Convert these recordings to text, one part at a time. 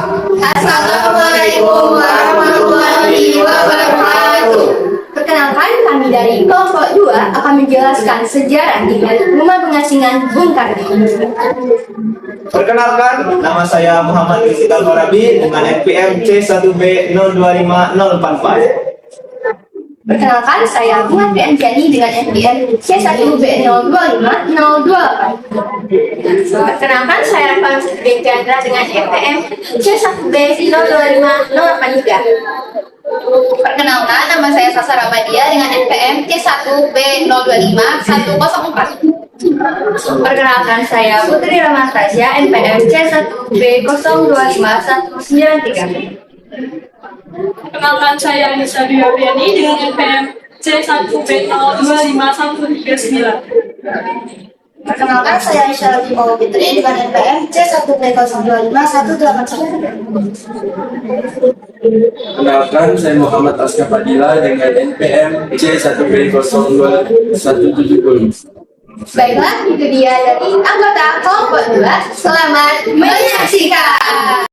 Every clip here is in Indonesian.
Assalamualaikum warahmatullahi wabarakatuh. Perkenalkan, kami dari kelompok 2 akan menjelaskan sejarah di balik rumah pengasingan Bung Karno. Perkenalkan, nama saya Muhammad Rizky Al-Farabi dengan NPM C1B025044. Perkenalkan, saya Bunga Prianjani dengan NPM C1B025028. Perkenalkan, saya Rafael Fitri Chandra dengan NPM C1B025083. Perkenalkan, nama saya Sasa Ramadia dengan NPM C1B025104. Perkenalkan, saya Putri Ramastasya NPM C1B025193. Perkenalkan, saya Anissa Dwiapriani dengan NPM C1B025139. Perkenalkan, saya Aisyah Limau Fitri dengan NPM C1B025181. Kenalkan, saya Muhammad Aska Fadila dengan NPM C1B021170. Baiklah, itu dia dari anggota kelompok 2. Selamat menyaksikan.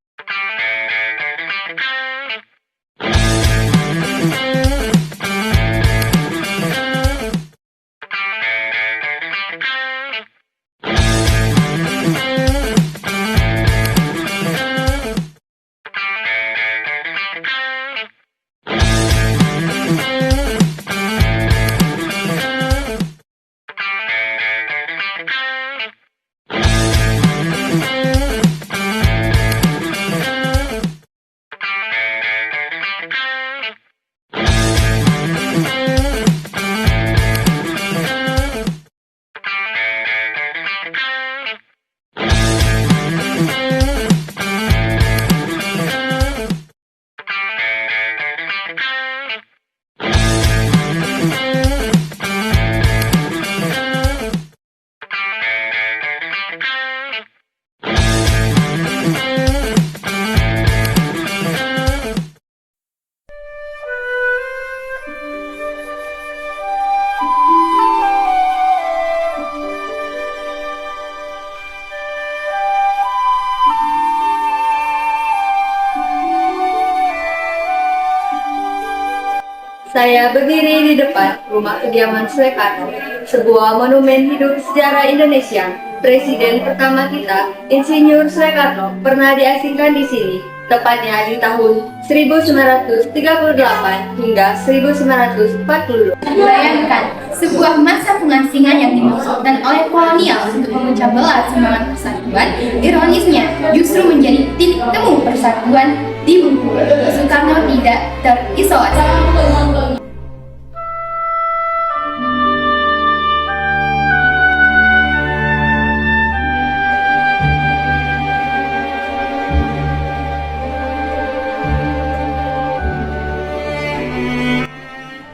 Saya berdiri di depan rumah kediaman Soekarno, sebuah monumen hidup sejarah Indonesia. Presiden pertama kita, Insinyur Soekarno, pernah diasingkan di sini, tepatnya di tahun 1938 hingga 1942. Bayangkan, sebuah masa pengasingan yang dimaksudkan oleh kolonial untuk memecah belah semangat persatuan, ironisnya justru menjadi titik temu persatuan di Bengkulu. Soekarno tidak terisolasi.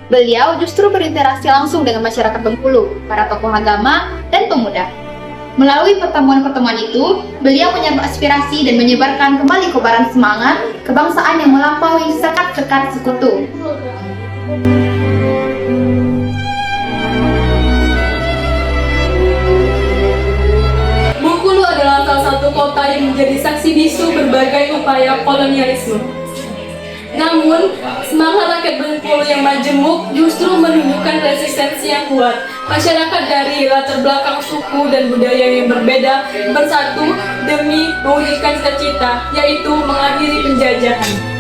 Beliau justru berinteraksi langsung dengan masyarakat Bengkulu, para tokoh agama, dan pemuda. Melalui pertemuan-pertemuan itu, beliau menyambut aspirasi dan menyebarkan kembali kobaran semangat kebangsaan yang melampaui sekat-sekat sekutu. Bengkulu adalah salah satu kota yang menjadi saksi bisu berbagai upaya kolonialisme. Namun, semangat rakyat Bengkulu yang majemuk justru menunjukkan resistensi yang kuat. Masyarakat dari latar belakang suku dan budaya yang berbeda bersatu demi mewujudkan cita-cita, yaitu mengakhiri penjajahan.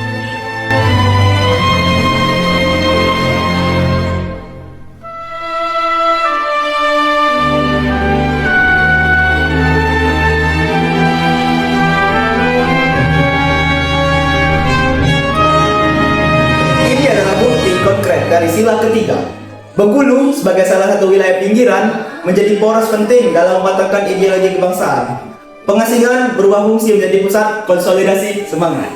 Dari sila ketiga, Bengkulu sebagai salah satu wilayah pinggiran menjadi poros penting dalam mematangkan ideologi kebangsaan. Pengasingan berubah fungsi menjadi pusat konsolidasi semangat.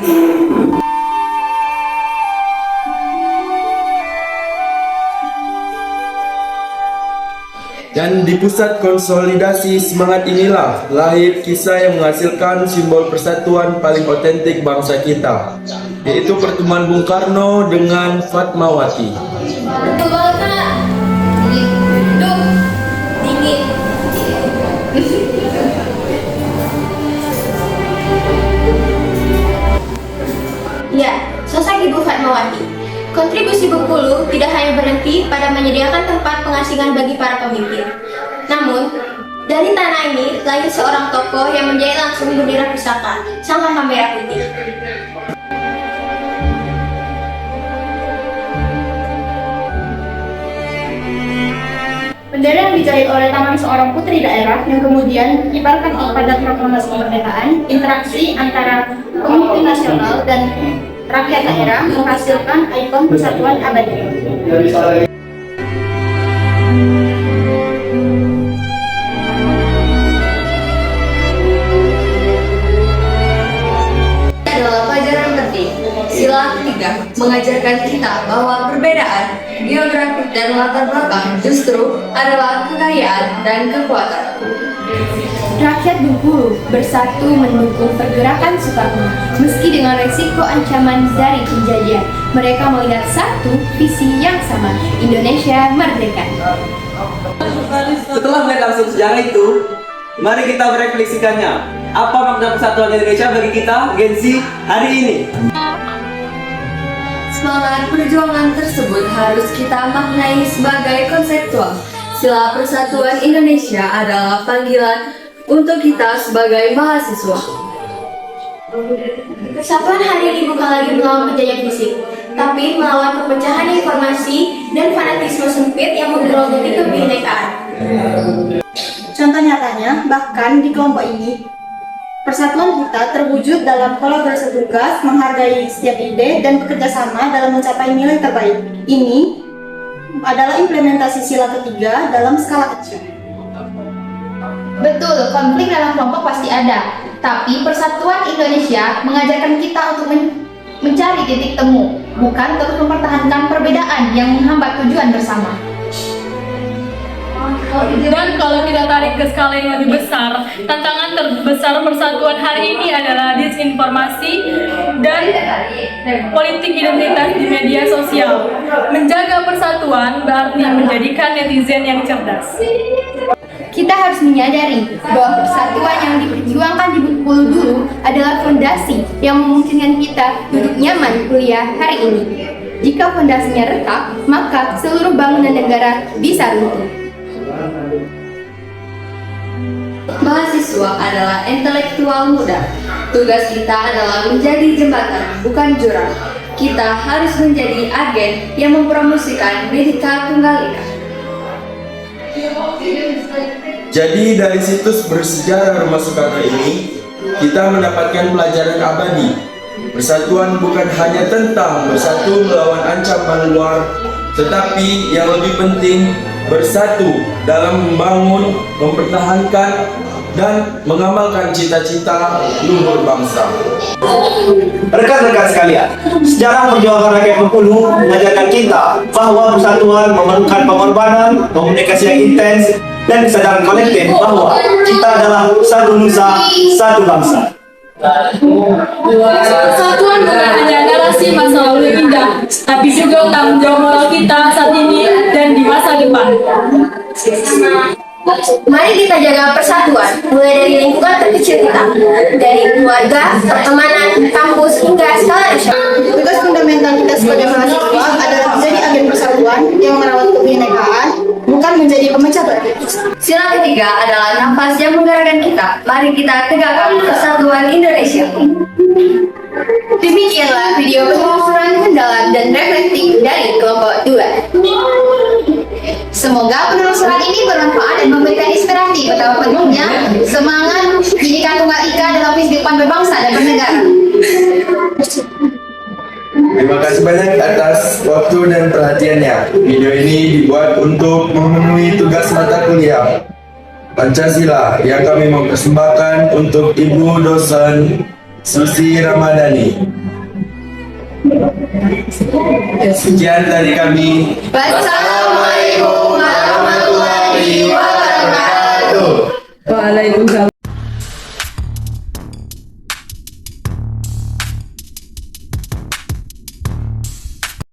Dan di pusat konsolidasi semangat inilah lahir kisah yang menghasilkan simbol persatuan paling otentik bangsa kita, yaitu pertemuan Bung Karno dengan Fatmawati. Institusi Bengkulu tidak hanya berhenti pada menyediakan tempat pengasingan bagi para pemimpin. Namun, dari tanah ini lahir seorang tokoh yang menjahit langsung bendera pusaka, Sang Kakak Merah Putih. Bendera yang dijahit oleh tangan seorang putri daerah yang kemudian dikibarkan pada proklamasi kemerdekaan, interaksi antara pemimpin nasional dan rakyat daerah menghasilkan ikon persatuan abadi. Adalah pelajaran penting. Sila ketiga mengajarkan kita bahwa perbedaan geografis dan latar belakang justru adalah kekayaan dan kekuatan. Rakyat Bengkulu bersatu mendukung pergerakan Soekarno. Meski dengan resiko ancaman dari penjajahan, mereka melihat satu visi yang sama, Indonesia merdeka. Setelah melihat langsung sejarah itu, mari kita merefleksikannya. Apa makna persatuan Indonesia bagi kita, Gen Z, hari ini? Semangat perjuangan tersebut harus kita maknai sebagai konseptual. Sila Persatuan Indonesia adalah panggilan untuk kita sebagai mahasiswa. Persatuan hari ini bukan lagi melawan penjajah fisik, tapi melawan perpecahan informasi dan fanatisme sempit yang menggerogoti kebinekaan. Contoh nyatanya, bahkan di kelompok ini, persatuan kita terwujud dalam kolaborasi tugas, menghargai setiap ide, dan bekerja sama dalam mencapai nilai terbaik. Ini adalah implementasi sila ketiga dalam skala kecil. Betul, konflik dalam kelompok pasti ada. Tapi persatuan Indonesia mengajarkan kita untuk mencari titik temu, bukan terus mempertahankan perbedaan yang menghambat tujuan bersama. Dan kalau kita tarik ke skala yang lebih besar, tantangan terbesar persatuan hari ini adalah disinformasi dan politik identitas di media sosial. Menjaga persatuan berarti menjadikan netizen yang cerdas. Kita harus menyadari bahwa persatuan yang diperjuangkan di Bengkulu dulu adalah fondasi yang memungkinkan kita duduk nyaman kuliah hari ini. Jika fondasinya retak, maka seluruh bangunan negara bisa runtuh. Mahasiswa adalah intelektual muda. Tugas kita adalah menjadi jembatan, bukan jurang. Kita harus menjadi agen yang mempromosikan Bhinneka Tunggal Ika. Jadi dari situs bersejarah Rumah Soekarno ini, kita mendapatkan pelajaran abadi. Persatuan bukan hanya tentang bersatu melawan ancaman luar, tetapi yang lebih penting bersatu dalam membangun, mempertahankan, dan mengamalkan cita-cita luhur bangsa. Rekan-rekan sekalian, sejarah perjuangan rakyat Bengkulu mengajarkan kita bahwa persatuan memerlukan pengorbanan, komunikasi yang intens, dan kesadaran kolektif bahwa kita adalah satu nusa, satu bangsa. Persatuan bukan hanya narasi masa lalu yang indah, tapi juga tanggung jawab moral kita saat ini dan di masa depan. Mari kita jaga persatuan, mulai dari lingkungan terkecil kita, dari keluarga, pertemanan, kampus, hingga skala nasional. Tugas fundamental kita sebagai mahasiswa adalah menjadi agen persatuan yang merawat kebinekaan, bukan menjadi pemecah belah. Sila ketiga adalah nafas yang menggerakkan kita. Mari kita tegakkan persatuan Indonesia. Demikianlah video penelusuran mendalam dan reflektif dari kelompok 2. Semoga penelusuran ini bermanfaat dan memberikan inspirasi betapa pentingnya semangat Bhinneka Tunggal Ika dalam kehidupan berbangsa dan bernegara. Terima kasih banyak atas waktu dan perhatiannya. Video ini dibuat untuk memenuhi tugas mata kuliah Pancasila yang kami mau persembahkan untuk Ibu dosen Susi Ramadhani. Sekian dari kami. Wassalamualaikum warahmatullahi wabarakatuh. Waalaikumsalam.